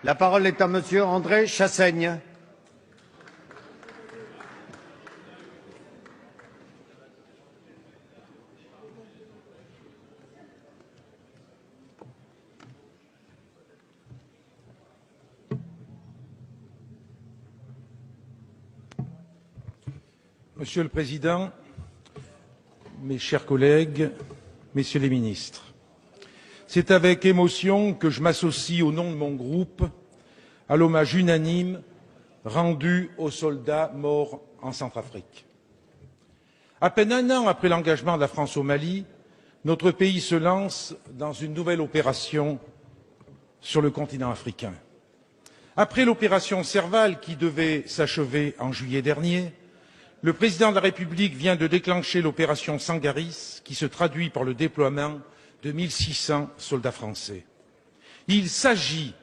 La parole est à Monsieur André Chassaigne. Monsieur le Président, mes chers collègues, Messieurs les ministres, c'est avec émotion que je m'associe au nom de mon groupe à l'hommage unanime rendu aux soldats morts en Centrafrique. À peine un an après l'engagement de la France au Mali, notre pays se lance dans une nouvelle opération sur le continent africain. Après l'opération Serval qui devait s'achever en juillet dernier, le président de la République vient de déclencher l'opération Sangaris, qui se traduit par le déploiement de 1600 soldats français. Il s'agit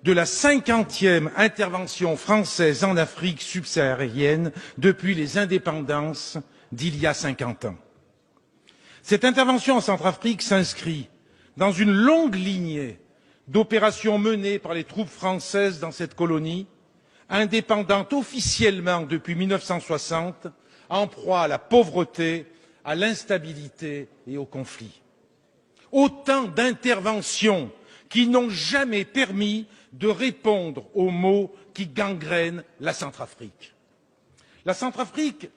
de la 50e intervention française en Afrique subsaharienne depuis les indépendances d'il y a 50 ans. Cette intervention en Centrafrique s'inscrit dans une longue lignée d'opérations menées par les troupes françaises dans cette colonie, indépendante officiellement depuis 1960, en proie à la pauvreté, à l'instabilité et au conflit. Autant d'interventions qui n'ont jamais permis de répondre aux maux qui gangrènent la Centrafrique. La Centrafrique,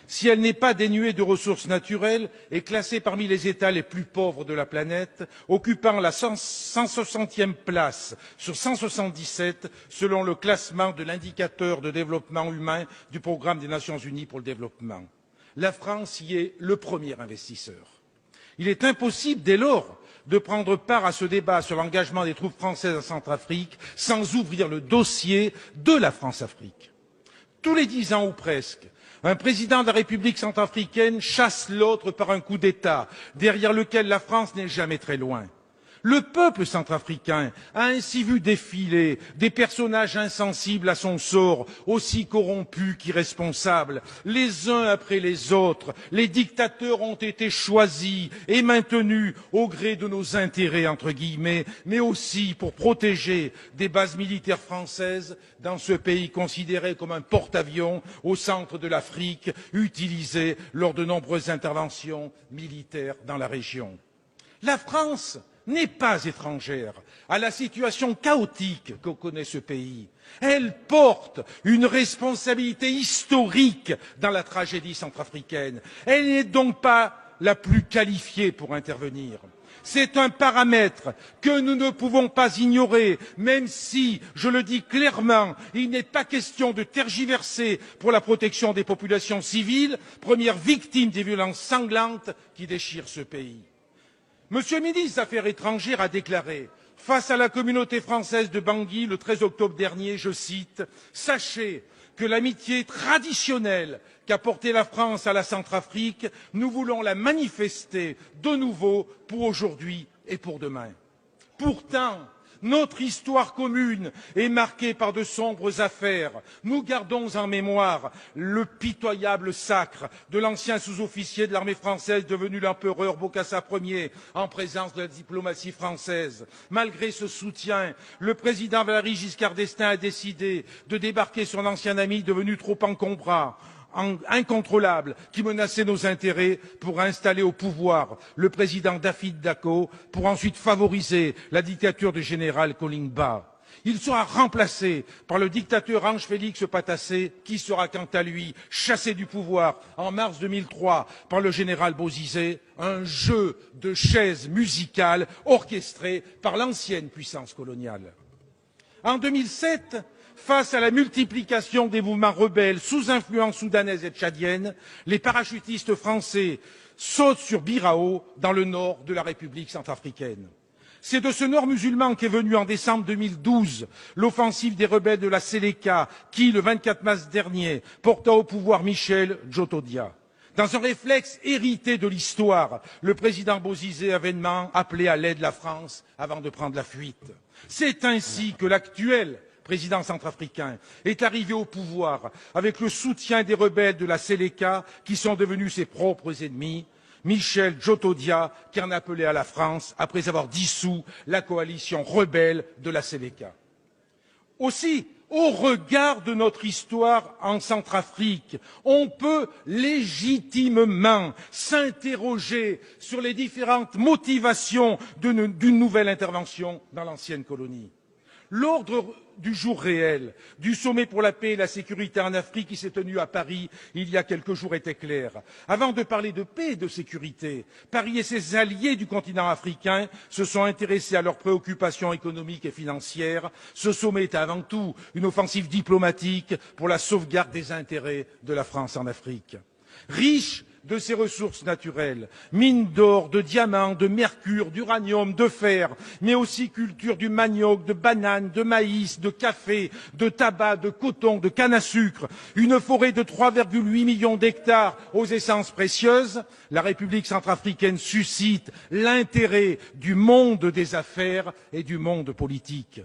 si elle n'est pas dénuée de ressources naturelles, est classée parmi les États les plus pauvres de la planète, occupant la 160e place sur 177 selon le classement de l'indicateur de développement humain du Programme des Nations Unies pour le développement. La France y est le premier investisseur. Il est impossible, dès lors, de prendre part à ce débat sur l'engagement des troupes françaises en Centrafrique sans ouvrir le dossier de la France-Afrique. Tous les 10 ans ou presque, un président de la République centrafricaine chasse l'autre par un coup d'État, derrière lequel la France n'est jamais très loin. Le peuple centrafricain a ainsi vu défiler des personnages insensibles à son sort, aussi corrompus qu'irresponsables. Les uns après les autres, les dictateurs ont été choisis et maintenus au gré de nos intérêts, entre guillemets, mais aussi pour protéger des bases militaires françaises dans ce pays considéré comme un porte-avions au centre de l'Afrique, utilisé lors de nombreuses interventions militaires dans la région. La France n'est pas étrangère à la situation chaotique que connaît ce pays. Elle porte une responsabilité historique dans la tragédie centrafricaine. Elle n'est donc pas la plus qualifiée pour intervenir. C'est un paramètre que nous ne pouvons pas ignorer, même si, je le dis clairement, il n'est pas question de tergiverser pour la protection des populations civiles, premières victimes des violences sanglantes qui déchirent ce pays. Monsieur le ministre des Affaires étrangères a déclaré face à la communauté française de Bangui le 13 octobre dernier, je cite, « Sachez que l'amitié traditionnelle qu'a portée la France à la Centrafrique, nous voulons la manifester de nouveau pour aujourd'hui et pour demain. » Pourtant, notre histoire commune est marquée par de sombres affaires. Nous gardons en mémoire le pitoyable sacre de l'ancien sous-officier de l'armée française devenu l'empereur Bokassa Ier en présence de la diplomatie française. Malgré ce soutien, le président Valéry Giscard d'Estaing a décidé de débarquer son ancien ami devenu trop encombrant, incontrôlable, qui menaçait nos intérêts pour installer au pouvoir le président David Dacko pour ensuite favoriser la dictature du général Kolimba. Il sera remplacé par le dictateur Ange Félix Patassé, qui sera quant à lui chassé du pouvoir en mars 2003 par le général Bozizé, un jeu de chaises musicales orchestré par l'ancienne puissance coloniale. En 2007, face à la multiplication des mouvements rebelles sous influence soudanaise et tchadienne, les parachutistes français sautent sur Birao, dans le nord de la République centrafricaine. C'est de ce nord musulman qu'est venue en décembre 2012 l'offensive des rebelles de la Séléka qui, le 24 mars dernier, porta au pouvoir Michel Djotodia. Dans un réflexe hérité de l'histoire, le président Bozizé avait vainement appelé à l'aide la France avant de prendre la fuite. C'est ainsi que l'actuel président centrafricain, est arrivé au pouvoir avec le soutien des rebelles de la Séléka qui sont devenus ses propres ennemis, Michel Djotodia qui en appelait à la France après avoir dissous la coalition rebelle de la Séléka. Aussi, au regard de notre histoire en Centrafrique, on peut légitimement s'interroger sur les différentes motivations d'une nouvelle intervention dans l'ancienne colonie. L'ordre du jour réel du sommet pour la paix et la sécurité en Afrique qui s'est tenu à Paris il y a quelques jours était clair. Avant de parler de paix et de sécurité, Paris et ses alliés du continent africain se sont intéressés à leurs préoccupations économiques et financières. Ce sommet est avant tout une offensive diplomatique pour la sauvegarde des intérêts de la France en Afrique. Riche de ses ressources naturelles, mines d'or, de diamants, de mercure, d'uranium, de fer, mais aussi culture du manioc, de bananes, de maïs, de café, de tabac, de coton, de canne à sucre, une forêt de 3,8 millions d'hectares aux essences précieuses, la République centrafricaine suscite l'intérêt du monde des affaires et du monde politique.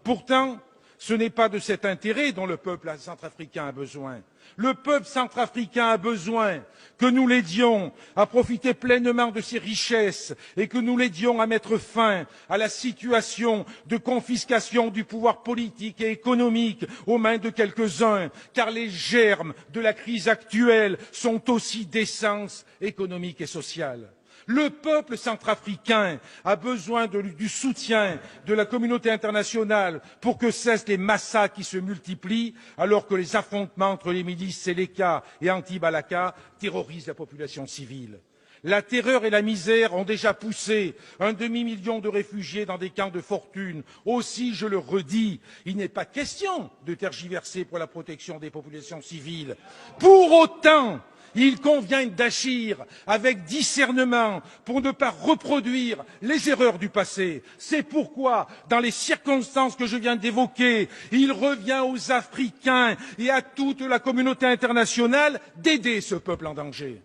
Pourtant, ce n'est pas de cet intérêt dont le peuple centrafricain a besoin. Le peuple centrafricain a besoin que nous l'aidions à profiter pleinement de ses richesses et que nous l'aidions à mettre fin à la situation de confiscation du pouvoir politique et économique aux mains de quelques-uns, car les germes de la crise actuelle sont aussi d'essence économique et sociale. Le peuple centrafricain a besoin du soutien de la communauté internationale pour que cessent les massacres qui se multiplient alors que les affrontements entre les milices Séléka et anti-Balaka terrorisent la population civile. La terreur et la misère ont déjà poussé un demi-million de réfugiés dans des camps de fortune. Aussi, je le redis, il n'est pas question de tergiverser pour la protection des populations civiles. Pour autant, il convient d'agir avec discernement pour ne pas reproduire les erreurs du passé. C'est pourquoi, dans les circonstances que je viens d'évoquer, il revient aux Africains et à toute la communauté internationale d'aider ce peuple en danger.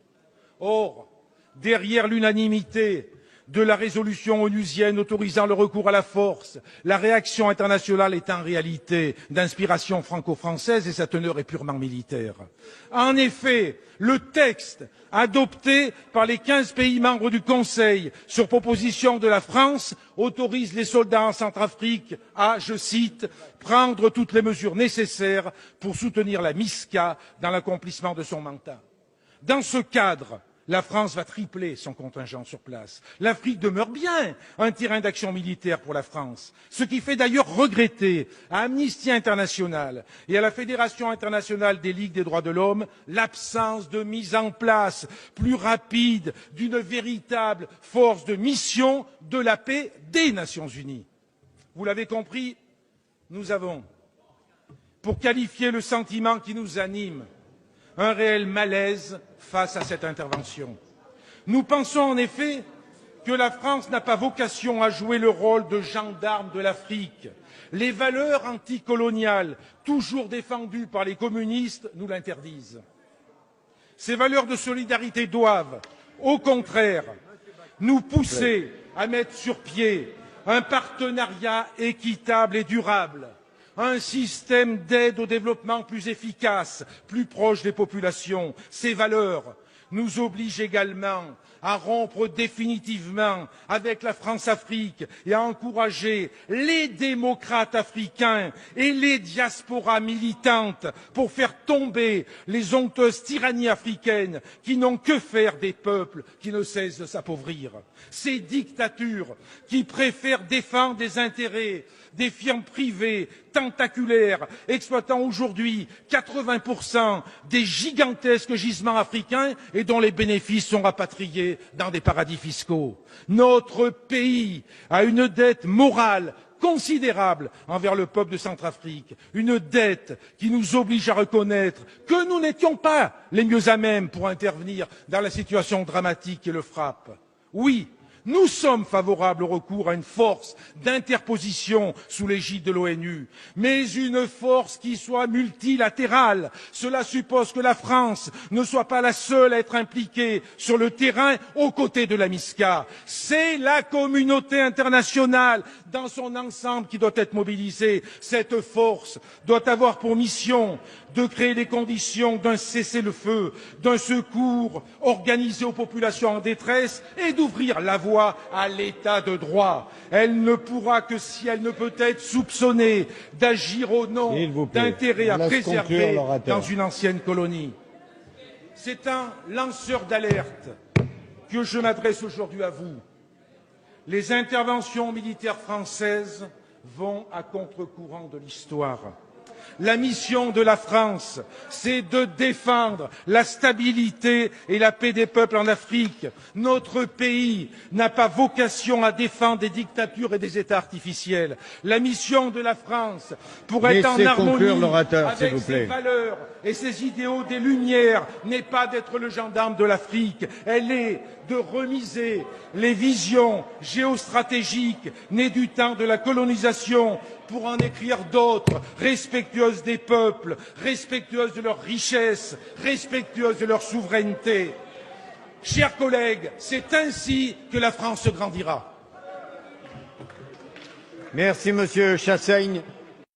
Or, derrière l'unanimité de la résolution onusienne autorisant le recours à la force, la réaction internationale est en réalité d'inspiration franco-française et sa teneur est purement militaire. En effet, le texte adopté par les 15 pays membres du Conseil sur proposition de la France autorise les soldats en Centrafrique à, je cite, prendre toutes les mesures nécessaires pour soutenir la MISCA dans l'accomplissement de son mandat. Dans ce cadre, la France va tripler son contingent sur place. L'Afrique demeure bien un terrain d'action militaire pour la France, ce qui fait d'ailleurs regretter à Amnesty International et à la Fédération internationale des ligues des droits de l'homme l'absence de mise en place plus rapide d'une véritable force de mission de la paix des Nations unies. Vous l'avez compris, nous avons, pour qualifier le sentiment qui nous anime, un réel malaise face à cette intervention. Nous pensons en effet que la France n'a pas vocation à jouer le rôle de gendarme de l'Afrique. Les valeurs anticoloniales, toujours défendues par les communistes, nous l'interdisent. Ces valeurs de solidarité doivent, au contraire, nous pousser à mettre sur pied un partenariat équitable et durable, un système d'aide au développement plus efficace, plus proche des populations. Ces valeurs nous obligent également à rompre définitivement avec la France-Afrique et à encourager les démocrates africains et les diasporas militantes pour faire tomber les honteuses tyrannies africaines qui n'ont que faire des peuples qui ne cessent de s'appauvrir. Ces dictatures qui préfèrent défendre des intérêts des firmes privées tentaculaires exploitant aujourd'hui 80% des gigantesques gisements africains et dont les bénéfices sont rapatriés dans des paradis fiscaux. Notre pays a une dette morale considérable envers le peuple de Centrafrique, une dette qui nous oblige à reconnaître que nous n'étions pas les mieux à même pour intervenir dans la situation dramatique qui le frappe. Oui, nous sommes favorables au recours à une force d'interposition sous l'égide de l'ONU, mais une force qui soit multilatérale. Cela suppose que la France ne soit pas la seule à être impliquée sur le terrain aux côtés de la MISCA. C'est la communauté internationale dans son ensemble qui doit être mobilisée. Cette force doit avoir pour mission de créer les conditions d'un cessez-le-feu, d'un secours organisé aux populations en détresse et d'ouvrir la voie fois à l'état de droit. Elle ne pourra que si elle ne peut être soupçonnée d'agir au nom d'intérêts à préserver dans une ancienne colonie. C'est un lanceur d'alerte que je m'adresse aujourd'hui à vous. Les interventions militaires françaises vont à contre-courant de l'histoire. La mission de la France, c'est de défendre la stabilité et la paix des peuples en Afrique. Notre pays n'a pas vocation à défendre des dictatures et des États artificiels. La mission de la France, pour être en harmonie avec ses valeurs et ses idéaux des Lumières, n'est pas d'être le gendarme de l'Afrique. Elle est de remiser les visions géostratégiques nées du temps de la colonisation pour en écrire d'autres, respectueuses des peuples, respectueuses de leurs richesses, respectueuses de leur souveraineté. Chers collègues, c'est ainsi que la France grandira. Merci, Monsieur Chassaigne.